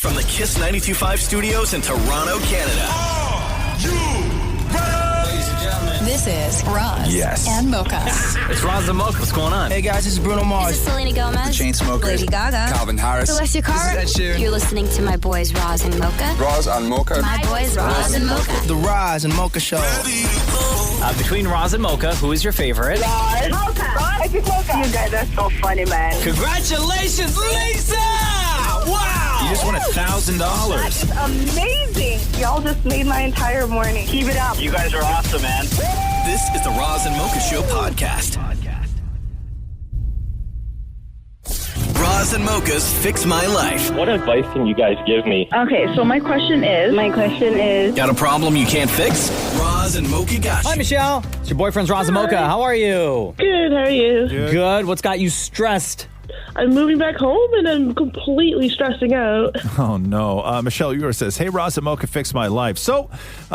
From the Kiss 92.5 studios in Toronto, Canada. Are you ready? Ladies and gentlemen. This is Roz and Mocha. It's Roz and Mocha. What's going on? Hey guys, this is Bruno Mars. This is Selena Gomez. The Chainsmokers. Lady Gaga. Calvin Harris. Alessia Cara. This is Ed Sheeran. You're listening to my boys Roz and Mocha. Roz and Mocha. My boys Roz and Mocha. The Roz and Mocha Show. Between Roz and Mocha, who is your favorite? Roz. Mocha. I think Mocha. You guys are so funny, man. Congratulations, Lisa! Wow! You just won $1,000. That's amazing. Y'all just made my entire morning. Keep it up. You guys are awesome, man. This is the Roz and Mocha Show podcast. Roz and Mocha's Fix My Life. What advice can you guys give me? Okay, so my question is... Got a problem you can't fix? Roz and Mocha got you. Hi, Michelle. It's your boyfriend's Roz and Mocha. How are you? Good, how are you? Good. What's got you stressed? I'm moving back home and I'm completely stressing out. Oh, no. Michelle Ewer says, hey, Roz and Mocha, fix my life. So,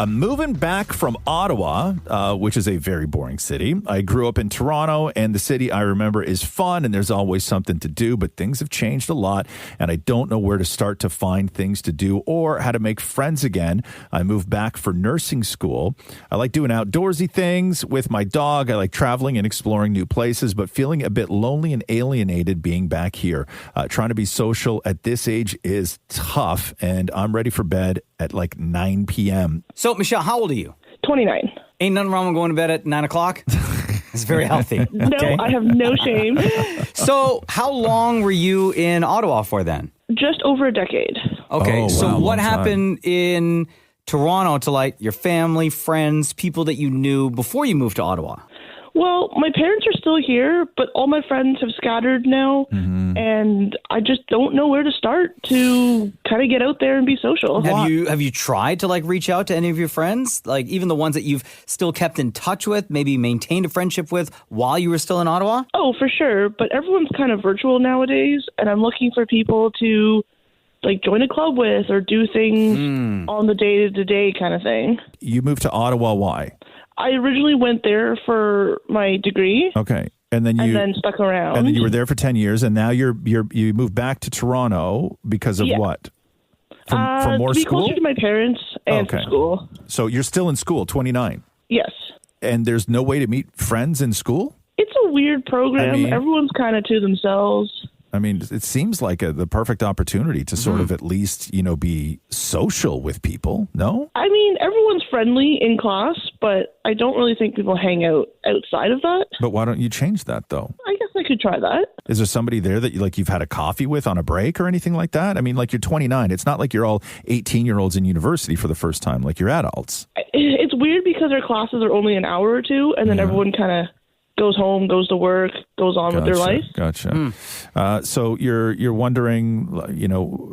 moving back from Ottawa, which is a very boring city. I grew up in Toronto, and the city I remember is fun, and there's always something to do, but things have changed a lot, and I don't know where to start to find things to do or how to make friends again. I moved back for nursing school. I like doing outdoorsy things with my dog. I like traveling and exploring new places, but feeling a bit lonely and alienated being back here. Trying to be social at this age is tough, and I'm ready for bed at like 9 p.m. So, Michelle, how old are you? 29. Ain't nothing wrong with going to bed at 9 o'clock? It's very healthy. No, I have no shame. So, how long were you in Ottawa for then? Just over a decade. Okay, Oh, so wow, what long time. happened in Toronto to like your family, friends, people that you knew before you moved to Ottawa? Well, my parents are still here, but all my friends have scattered now, and I just don't know where to start to kind of get out there and be social. Have you tried to like reach out to any of your friends? Like even the ones that you've still kept in touch with, maybe maintained a friendship with while you were still in Ottawa? Oh, for sure, but everyone's kind of virtual nowadays, and I'm looking for people to like join a club with or do things on the day-to-day kind of thing. You moved to Ottawa, why? I originally went there for my degree. Okay. And then stuck around. And then you were there for 10 years, and now you moved back to Toronto because of what? For more to be school? closer to my parents and for school. So you're still in school, 29. Yes. And there's no way to meet friends in school? It's a weird program. I mean- Everyone's kind of to themselves. I mean, it seems like the perfect opportunity to sort of at least, be social with people, no? I mean, everyone's friendly in class, but I don't really think people hang out outside of that. But why don't you change that, though? I guess I could try that. Is there somebody there that you've had a coffee with on a break or anything like that? I mean, like you're 29. It's not like you're all 18-year-olds in university for the first time, like you're adults. It's weird because our classes are only an hour or two, and then everyone kind of goes home, goes to work, goes on with their life. Gotcha. So you're wondering,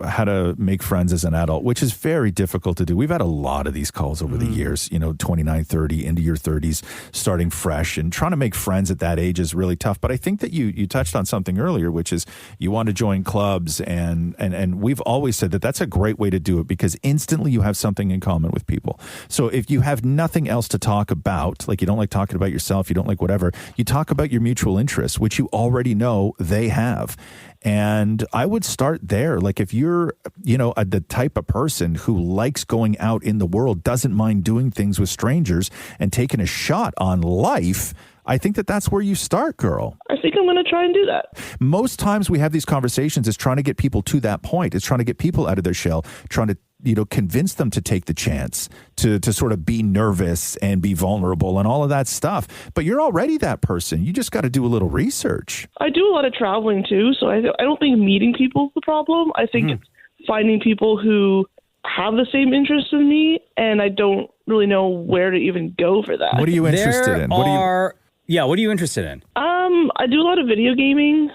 how to make friends as an adult, which is very difficult to do. We've had a lot of these calls over the years, 29, 30, into your 30s, starting fresh, and trying to make friends at that age is really tough. But I think that you touched on something earlier, which is you want to join clubs, and we've always said that that's a great way to do it because instantly you have something in common with people. So if you have nothing else to talk about, like you don't like talking about yourself, you don't like whatever, you talk about your mutual interests, which you already know they have. And I would start there. Like if you're, the type of person who likes going out in the world, doesn't mind doing things with strangers and taking a shot on life, I think that's where you start, girl. I think I'm going to try and do that. Most times we have these conversations is trying to get people to that point. It's trying to get people out of their shell, trying to convince them to take the chance, to sort of be nervous and be vulnerable and all of that stuff. But you're already that person. You just got to do a little research. I do a lot of traveling too, so I don't think meeting people is the problem. I think it's finding people who have the same interests as me, and I don't really know where to even go for that. What are you interested in? What are you interested in? I do a lot of video gaming.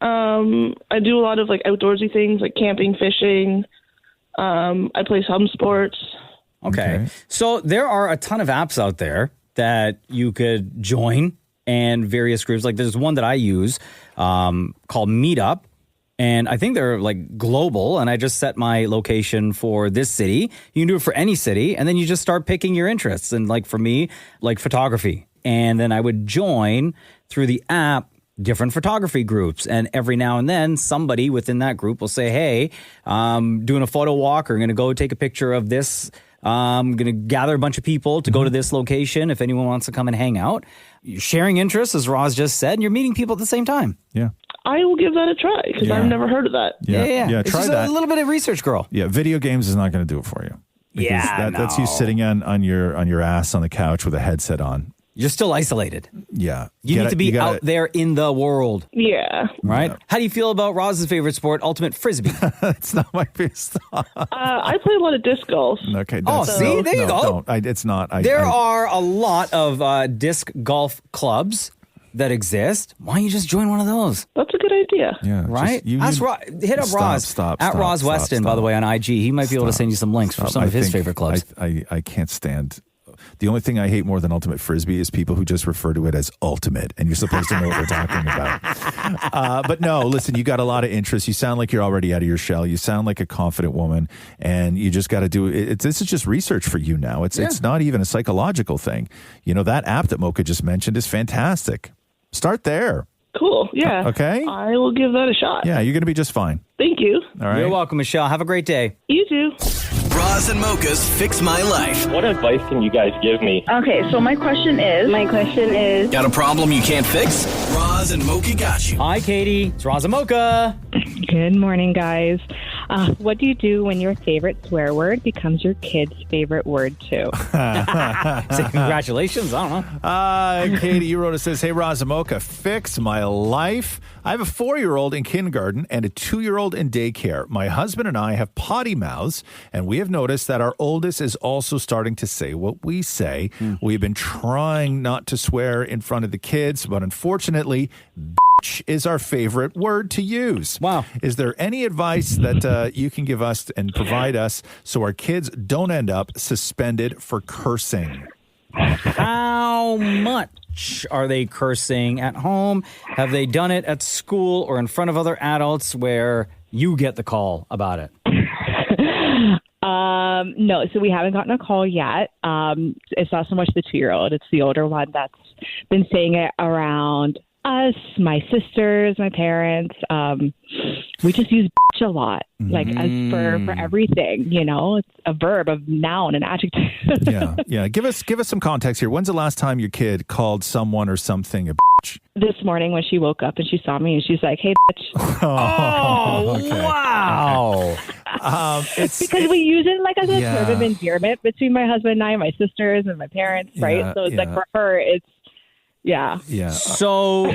I do a lot of like outdoorsy things like camping, fishing. I play some sports. Okay. So there are a ton of apps out there that you could join and various groups. Like there's one that I use called Meetup. And I think they're like global. And I just set my location for this city. You can do it for any city. And then you just start picking your interests. And like for me, like photography. And then I would join through the app different photography groups. And every now and then, somebody within that group will say, hey, doing a photo walk, or going to go take a picture of this. I'm going to gather a bunch of people to go to this location if anyone wants to come and hang out. You're sharing interests, as Roz just said, and you're meeting people at the same time. Yeah. I will give that a try because I've never heard of that. Yeah. Yeah, It's try just that. a little bit of research, girl. Yeah, video games is not going to do it for you. Because that's you sitting on your ass on the couch with a headset on. You're still isolated. Yeah. You need to be out there in the world. Yeah. Right? Yeah. How do you feel about Roz's favorite sport, ultimate frisbee? It's not my favorite sport. I play a lot of disc golf. Okay. See? There you go. Don't. It's not. There are a lot of disc golf clubs that exist. Why don't you just join one of those? That's a good idea. Yeah. Right? Hit up Roz. Stop. At Roz Weston, by the way, on IG. He might be able to send you some links for some of his favorite clubs. I can't stand. The only thing I hate more than ultimate frisbee is people who just refer to it as ultimate, and you're supposed to know what we're talking about. But no, listen, you got a lot of interest. You sound like you're already out of your shell. You sound like a confident woman, and you just got to do it. This is just research for you now. It's not even a psychological thing. You know, that app that Mocha just mentioned is fantastic. Start there. Cool. Yeah. Okay. I will give that a shot. Yeah, you're going to be just fine. Thank you. All right. You're welcome, Michelle. Have a great day. You too. Roz and Mocha's Fix My Life. What advice can you guys give me? Okay, so my question is... Got a problem you can't fix? Roz and Mocha got you. Hi, Katie. It's Roz and Mocha. Good morning, guys. What do you do when your favorite swear word becomes your kid's favorite word, too? Say congratulations. I don't know. Katie, you wrote it, says, hey, Roz and Mocha, fix my life. I have a 4-year-old in kindergarten and a 2-year-old in daycare. My husband and I have potty mouths, and we have noticed that our oldest is also starting to say what we say. We've been trying not to swear in front of the kids, but unfortunately, bitch is our favorite word to use. Wow. Is there any advice that you can give us and provide us so our kids don't end up suspended for cursing? How much are they cursing at home? Have they done it at school or in front of other adults where you get the call about it? No, so we haven't gotten a call yet. It's not so much the 2-year-old. It's the older one that's been saying it around us, my sisters, my parents. We just use bitch a lot, like as for everything, you know. It's a verb, a noun, an adjective. Yeah. Give us some context here. When's the last time your kid called someone or something a bitch? This morning when she woke up and she saw me and she's like, hey, bitch. Wow. It's because we use it like as a term of endearment between my husband and I, my sisters and my parents, right? So it's like for her, it's, yeah. So,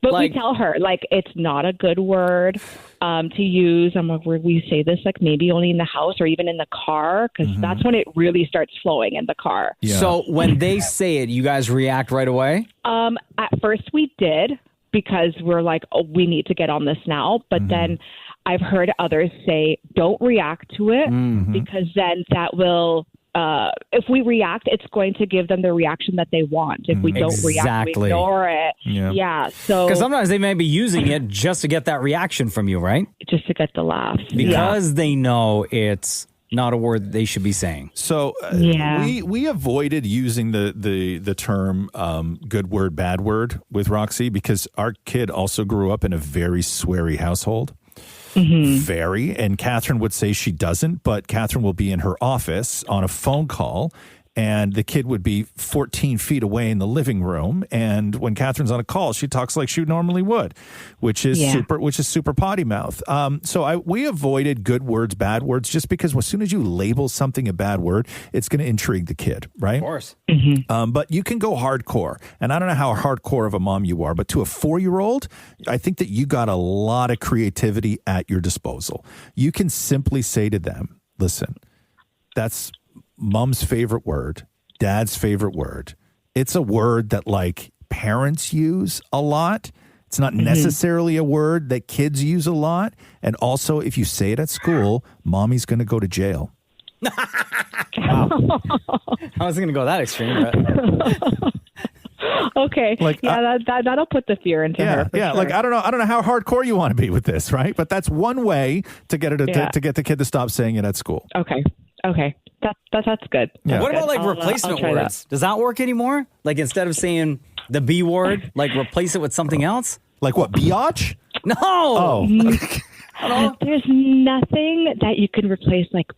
but we tell her like it's not a good word to use. We say this like maybe only in the house or even in the car because that's when it really starts flowing in the car. Yeah. So when they say it, you guys react right away? At first we did because we're like, oh, we need to get on this now. But then I've heard others say, don't react to it because then that will. If we react, it's going to give them the reaction that they want. If we don't react, we ignore it. Yeah. So because sometimes they may be using it just to get that reaction from you, right? Just to get the laugh. Because they know it's not a word they should be saying. So we avoided using the term good word, bad word with Roxy because our kid also grew up in a very sweary household. Very. And Catherine would say she doesn't, but Catherine will be in her office on a phone call and the kid would be 14 feet away in the living room. And when Catherine's on a call, she talks like she normally would, which is super potty mouth. So we avoided good words, bad words, just because as soon as you label something a bad word, it's going to intrigue the kid, right? Of course. But you can go hardcore. And I don't know how hardcore of a mom you are, but to a 4-year-old, I think that you got a lot of creativity at your disposal. You can simply say to them, listen, that's mom's favorite word, dad's favorite word. It's a word that like parents use a lot. It's not necessarily a word that kids use a lot. And also, if you say it at school, mommy's going to go to jail. Wow. I wasn't going to go that extreme, but... Okay. Like, that'll put the fear into her. Yeah. Sure. Like, I don't know how hardcore you want to be with this, right? But that's one way to get it to get the kid to stop saying it at school. Okay. Okay. That's good. Yeah. What about like I'll replacement try that. words? Does that work anymore? Like instead of saying the B word, like replace it with something else? Like what, biatch? No. Oh. There's nothing that you can replace like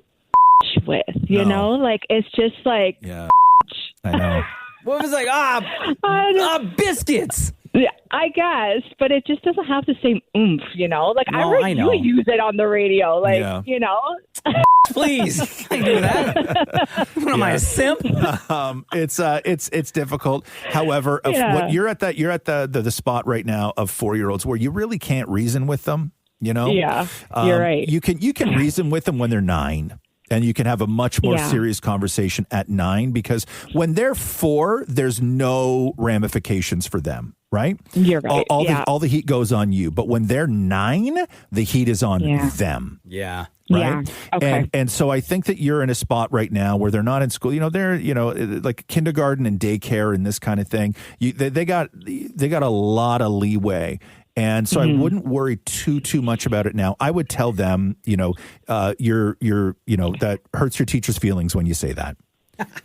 with, you know? Like it's just like Yeah, I know. What was it like, biscuits. Yeah, I guess, but it just doesn't have the same oomph, you know? Like No, I I heard know. you use it on the radio, like, Yeah. you know? Please. I do that. What am I, a simp? It's difficult. However, what you're at the spot right now of 4-year-olds where you really can't reason with them. You know, Yeah, you're right. You can reason with them when they're 9. And you can have a much more serious conversation at 9 because when they're 4, there's no ramifications for them, right? You're right. All the heat goes on you. But when they're 9, the heat is on them. Yeah. Right. Yeah. Okay. And so I think that you're in a spot right now where they're not in school. You know, they're, like kindergarten and daycare and this kind of thing. They got a lot of leeway. And so I wouldn't worry too much about it now. I would tell them, that hurts your teacher's feelings when you say that.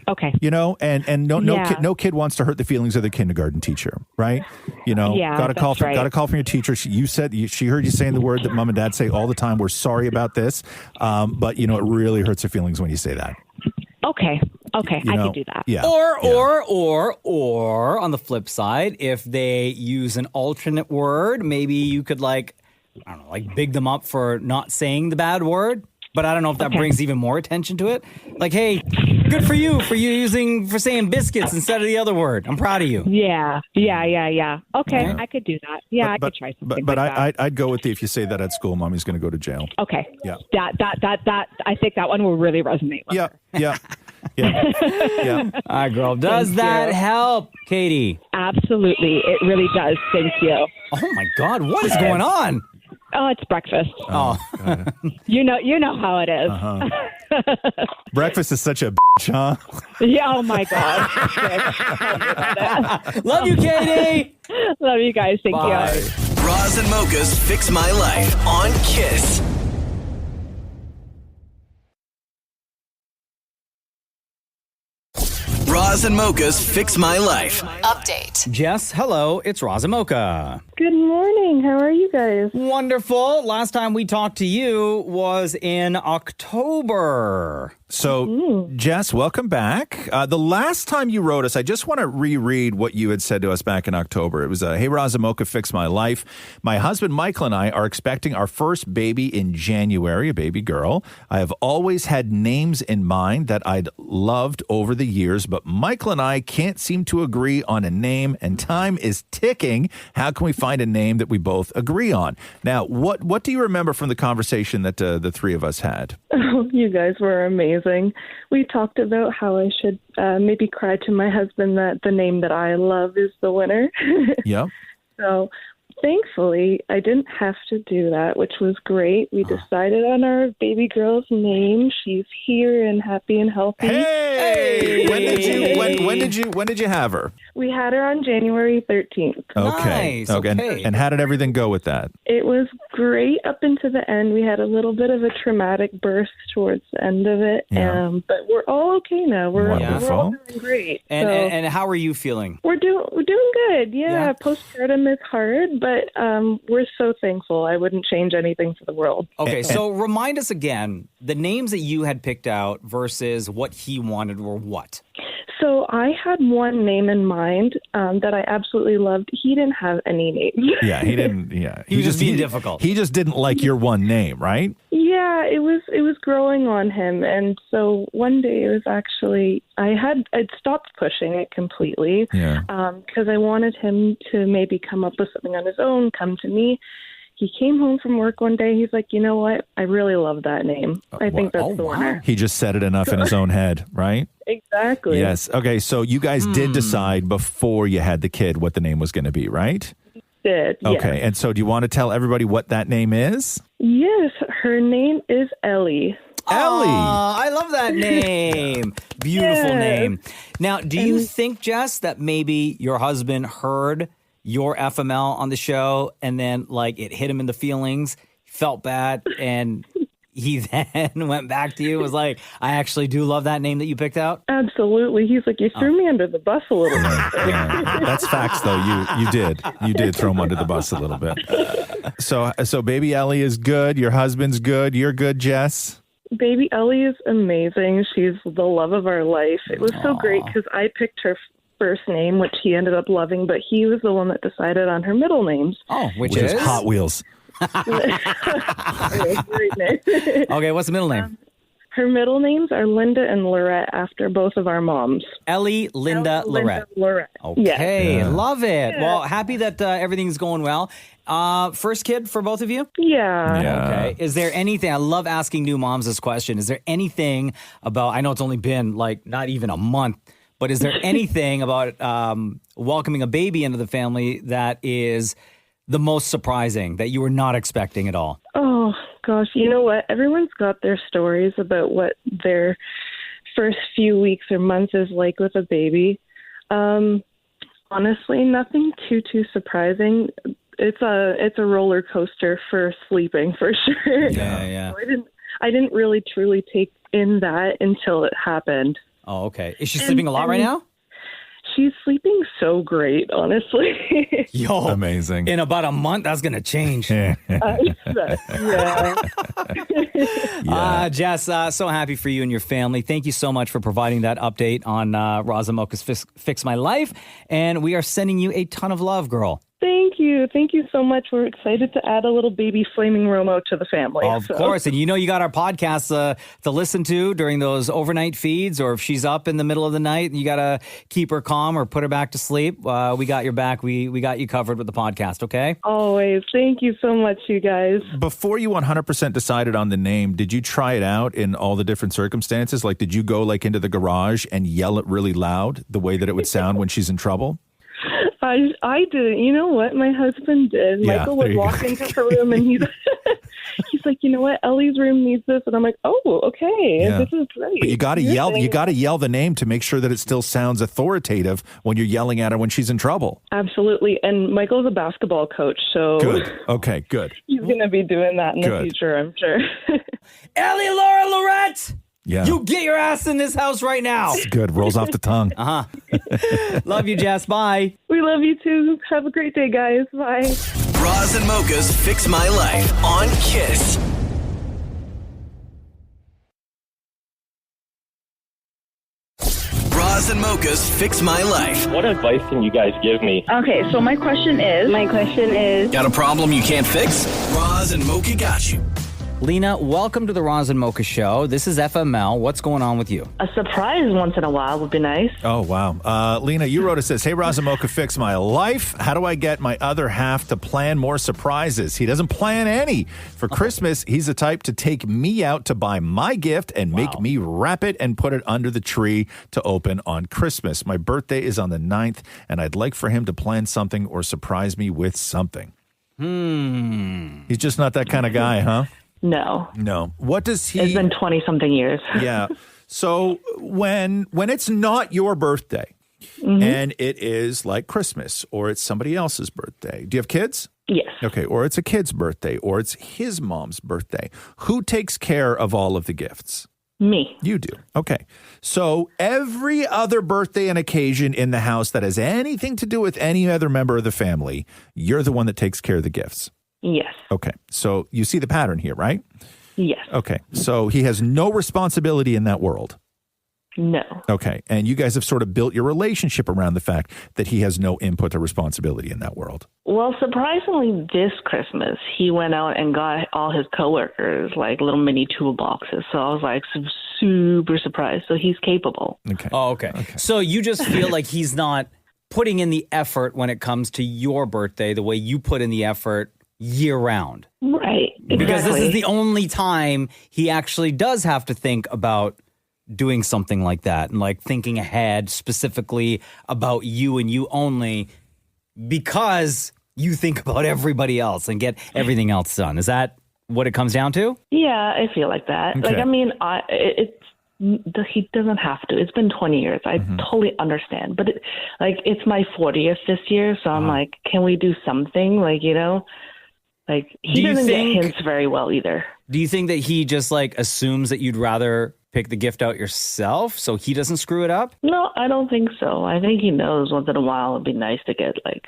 Okay. You know, and no kid wants to hurt the feelings of the kindergarten teacher, right? You know, got a call from your teacher. She heard you saying the word that mom and dad say all the time. We're sorry about this, but it really hurts her feelings when you say that. Okay, I could do that. Yeah. Or on the flip side, if they use an alternate word, maybe you could big them up for not saying the bad word. But I don't know if that brings even more attention to it. Like, hey, good for you for saying biscuits instead of the other word. I'm proud of you. Yeah. Okay, I could do that. Yeah, I could try something But like that. I'd go with if you say that at school, mommy's going to go to jail. Okay. Yeah. That I think that one will really resonate with her. Yeah. All right, girl. Does that help, Katie? Absolutely. It really does. Thank you. Oh, my God. What is going on? Oh, it's breakfast. Oh. You know how it is. Breakfast is such a bitch, huh? Yeah, oh my God. Love you, Katie. Love you guys. Thank Bye. you. Roz and Mocha's Fix My Life on Kiss. Roz and Mocha's Fix My Life. Update. Jess, hello. It's Roz and Mocha. Good morning. How are you guys? Wonderful. Last time we talked to you was in October. So, Jess, welcome back. The last time you wrote us, I just want to reread what you had said to us back in October. It was, hey, Roz and Mocha, Fix My Life. My husband, Michael, and I are expecting our first baby in January, a baby girl. I have always had names in mind that I'd loved over the years, but Michael and I can't seem to agree on a name, and time is ticking. How can we find a name that we both agree on? Now, what do you remember from the conversation that the three of us had? Oh, you guys were amazing. We talked about how I should maybe cry to my husband that the name that I love is the winner. Yep. So thankfully, I didn't have to do that, which was great. We decided on our baby girl's name. She's here and happy and healthy. Hey! When did you have her? We had her on January 13th. Okay. Nice, okay. And how did everything go with that? It was great up until the end. We had a little bit of a traumatic birth towards the end of it, but we're all okay now. We're all doing great. And how are you feeling? We're doing good. Yeah, postpartum is hard, but we're so thankful. I wouldn't change anything for the world. Okay, so remind us again, the names that you had picked out versus what he wanted were what? So I had one name in mind that I absolutely loved. He didn't have any names. Yeah, he didn't. Yeah, he was just being difficult. He just didn't like your one name, right? Yeah, it was growing on him, and so one day it was actually I'd stopped pushing it completely. Yeah. Because I wanted him to maybe come up with something on his own, come to me. He came home from work one day. He's like, you know what? I really love that name. I think that's the winner. He just said it enough in his own head, right? Exactly. Yes. Okay, so you guys did decide before you had the kid what the name was going to be, right? Did. Okay, yes. and so do you want to tell everybody what that name is? Yes, her name is Ellie. Ellie. I love that name. Beautiful Yes. name. Now, do you think, Jess, that maybe your husband heard your FML on the show and then it hit him in the feelings, felt bad, and he then went back to you and was like, I actually do love that name that you picked out? Absolutely. He's like, you threw me under the bus a little bit. Yeah. That's facts, though. You did throw him under the bus a little bit. So baby Ellie is good. Your husband's good. You're good, Jess. Baby Ellie is amazing. She's the love of our life. It was so great because I picked her first name, which he ended up loving, but he was the one that decided on her middle names. Oh, which is Hot Wheels. Great name. Okay, what's the middle name? Her middle names are Linda and Lorette after both of our moms. Ellie, Linda, Lorette. Okay, Yes. love it. Well, happy that everything's going well. First kid for both of you? Yeah. Okay. Is there anything, I love asking new moms this question, is there anything about, I know it's only been like not even a month, but is there anything about welcoming a baby into the family that is the most surprising that you were not expecting at all? Oh, gosh. You know what? Everyone's got their stories about what their first few weeks or months is like with a baby. Honestly, nothing too surprising. It's a roller coaster for sleeping, for sure. Yeah. So I didn't really truly take in that until it happened. Oh, okay. Is she sleeping a lot right now? She's sleeping so great, honestly. Yo, amazing. In about a month, that's going to change. Yeah. Jess, so happy for you and your family. Thank you so much for providing that update on Roz and Mocha's Fix My Life. And we are sending you a ton of love, girl. Thank you. Thank you so much. We're excited to add a little baby flaming Romo to the family. Of course. And you got our podcasts to listen to during those overnight feeds, or if she's up in the middle of the night and you got to keep her calm or put her back to sleep, we got your back. We got you covered with the podcast, okay? Always. Thank you so much, you guys. Before you 100% decided on the name, did you try it out in all the different circumstances? Like, did you go into the garage and yell it really loud the way that it would sound when she's in trouble? I didn't. You know what? My husband did. Yeah, Michael would walk into her room and he's like, you know what? Ellie's room needs this. And I'm like, oh, okay. Yeah. This is great. But you got to yell. You got to yell the name to make sure that it still sounds authoritative when you're yelling at her when she's in trouble. Absolutely. And Michael's a basketball coach, so Good. Okay, good. he's going to be doing that in the future, I'm sure. Ellie, Laura, Lorette! Yeah. You get your ass in this house right now. It's good. Rolls off the tongue. Love you, Jess. Bye. We love you too. Have a great day, guys. Bye. Roz and Mocha's Fix My Life on Kiss. Roz and Mocha's Fix My Life. What advice can you guys give me? Okay, so my question is... Got a problem you can't fix? Roz and Mocha got you. Lena, welcome to the Roz and Mocha Show. This is FML. What's going on with you? A surprise once in a while would be nice. Oh, wow. Lena, you wrote us this. Hey, Roz and Mocha, Fix My Life. How do I get my other half to plan more surprises? He doesn't plan any. For Christmas, he's the type to take me out to buy my gift and make me wrap it and put it under the tree to open on Christmas. My birthday is on the 9th, and I'd like for him to plan something or surprise me with something. He's just not that kind of guy, huh? No. What does he... It's been 20-something years. Yeah. So when it's not your birthday and it is like Christmas or it's somebody else's birthday, do you have kids? Yes. Okay. Or it's a kid's birthday or it's his mom's birthday. Who takes care of all of the gifts? Me. You do. Okay. So every other birthday and occasion in the house that has anything to do with any other member of the family, you're the one that takes care of the gifts. Yes. Okay. So you see the pattern here, right? Yes. Okay. So he has no responsibility in that world. No. Okay. And you guys have sort of built your relationship around the fact that he has no input or responsibility in that world. Well, surprisingly, this Christmas, he went out and got all his coworkers like little mini toolboxes. So I was like super surprised. So he's capable. Okay. Oh, okay. So you just feel like he's not putting in the effort when it comes to your birthday the way you put in the effort year round. Right. Exactly. Because this is the only time he actually does have to think about doing something like that and like thinking ahead specifically about you and you only because you think about everybody else and get everything else done. Is that what it comes down to? Yeah, I feel like that. Okay. Like, I mean, he doesn't have to. It's been 20 years. I totally understand. But it's my 40th this year. So I'm like, can we do something? Like, you know? Like, he doesn't get hints very well either. Do you think that he just like assumes that you'd rather pick the gift out yourself so he doesn't screw it up? No, I don't think so. I think he knows once in a while it'd be nice to get like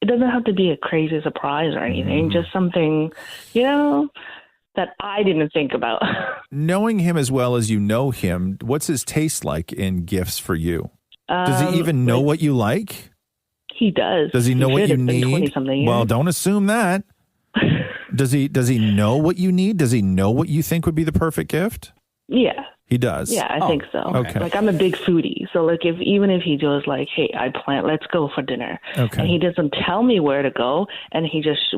it doesn't have to be a crazy surprise or anything, just something, that I didn't think about. Knowing him as well as you know him, what's his taste like in gifts for you? Does he even know what you like? He does. Does he know what you need? 20-something years. Well, don't assume that. Does he know what you need? Does he know what you think would be the perfect gift? Yeah. He does? Yeah, I think so. Okay. Like, I'm a big foodie. So, like, even if he goes like, hey, let's go for dinner. Okay. And he doesn't tell me where to go, and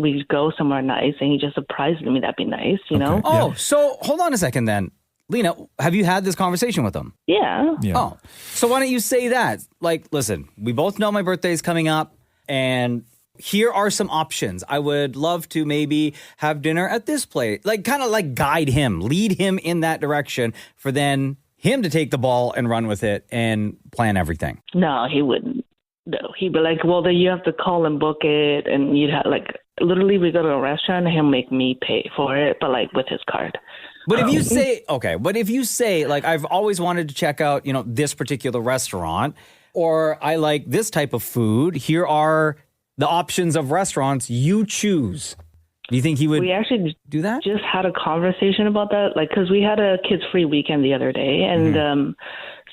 we go somewhere nice, and he just surprises me, that'd be nice, you know? Oh, so hold on a second then. Lena, have you had this conversation with him? Yeah. Oh, so why don't you say that? Like, listen, we both know my birthday's coming up, and here are some options. I would love to maybe have dinner at this place. Like, kind of like guide him, lead him in that direction for then him to take the ball and run with it and plan everything. No, he wouldn't. No, he'd be like, well, then you have to call and book it. And you'd have, like, literally we go to a restaurant and he'll make me pay for it, but like with his card. But if you say, like, I've always wanted to check out, this particular restaurant, or I like this type of food, here are the options of restaurants, you choose. Do you think he would We actually do that? Just had a conversation about that, like, because we had a kids-free weekend the other day, and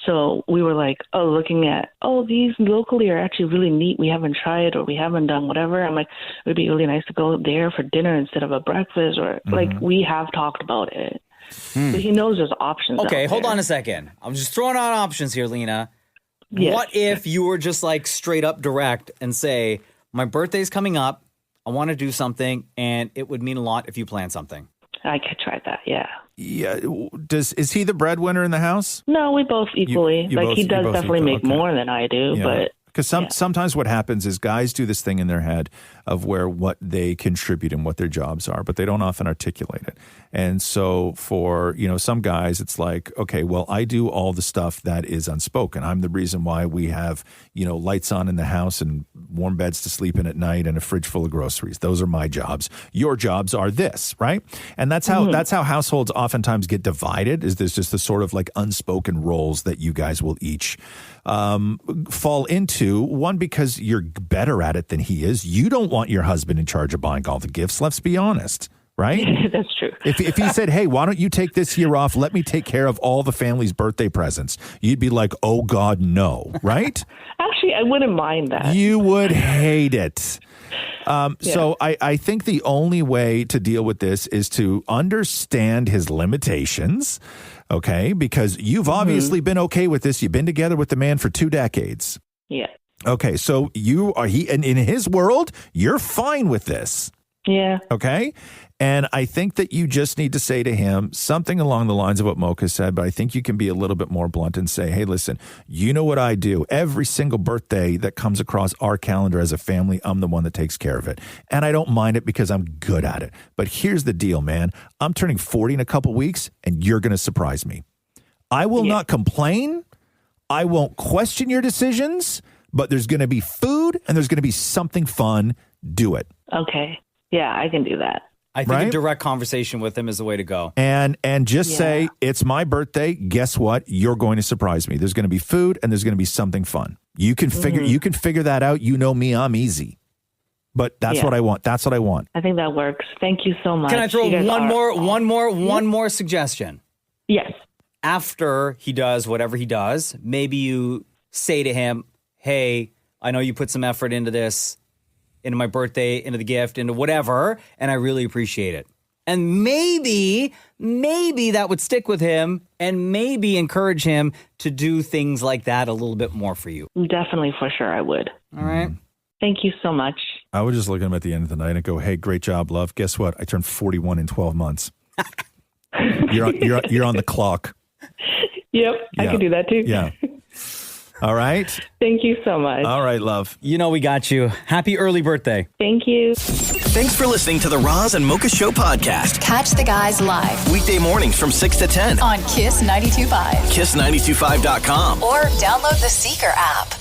so we were like, looking at, these locally are actually really neat. We haven't tried or we haven't done whatever. I'm like, it would be really nice to go there for dinner instead of a breakfast, or like we have talked about it. So he knows there's options. Okay, out hold there. on a second. I'm just throwing out options here, Lena. Yes. What if you were just like straight up direct and say, my birthday's coming up, I want to do something, and it would mean a lot if you plan something. I could try that, yeah. Yeah. Is he the breadwinner in the house? No, we both equally. He does definitely equal. make more than I do, but... Because sometimes what happens is guys do this thing in their head of what they contribute and what their jobs are, but they don't often articulate it. And so for, some guys, it's like, okay, well, I do all the stuff that is unspoken. I'm the reason why we have, lights on in the house and warm beds to sleep in at night and a fridge full of groceries. Those are my jobs. Your jobs are this, right? And that's how households oftentimes get divided, is there's just the sort of like unspoken roles that you guys will each fall into. One, because you're better at it than he is. You don't want your husband in charge of buying all the gifts. Let's be honest, right? That's true. If he said, hey, why don't you take this year off? Let me take care of all the family's birthday presents. You'd be like, oh, God, no, right? Actually, I wouldn't mind that. You would hate it. So I think the only way to deal with this is to understand his limitations, okay? Because you've obviously been okay with this. You've been together with the man for 2 decades. Yeah. Okay, so in his world, you're fine with this. Yeah. Okay? And I think that you just need to say to him something along the lines of what Mocha said, but I think you can be a little bit more blunt and say, hey, listen, you know what I do. Every single birthday that comes across our calendar as a family, I'm the one that takes care of it. And I don't mind it because I'm good at it. But here's the deal, man. I'm turning 40 in a couple weeks, and you're going to surprise me. I will not complain. I won't question your decisions, but there's going to be food and there's going to be something fun. Do it. Okay. Yeah, I can do that. I think a direct conversation with him is the way to go. And just say, it's my birthday. Guess what? You're going to surprise me. There's going to be food and there's going to be something fun. You can figure that out. You know me, I'm easy. But that's what I want. That's what I want. I think that works. Thank you so much. Can I throw one more suggestion? Yes. After he does whatever he does, maybe you say to him, hey, I know you put some effort into this, into my birthday, into the gift, into whatever, and I really appreciate it. And maybe that would stick with him and maybe encourage him to do things like that a little bit more for you. Definitely, for sure, I would. All right. Thank you so much. I would just look at him at the end of the night and go, hey, great job, love. Guess what? I turned 41 in 12 months. You're on the clock. Yep, I can do that too. Yeah. All right. Thank you so much. All right, love. You know we got you. Happy early birthday. Thank you. Thanks for listening to the Roz and Mocha Show podcast. Catch the guys live Weekday mornings from 6 to 10. on Kiss 92.5 Kiss925.com. or download the Seeker app.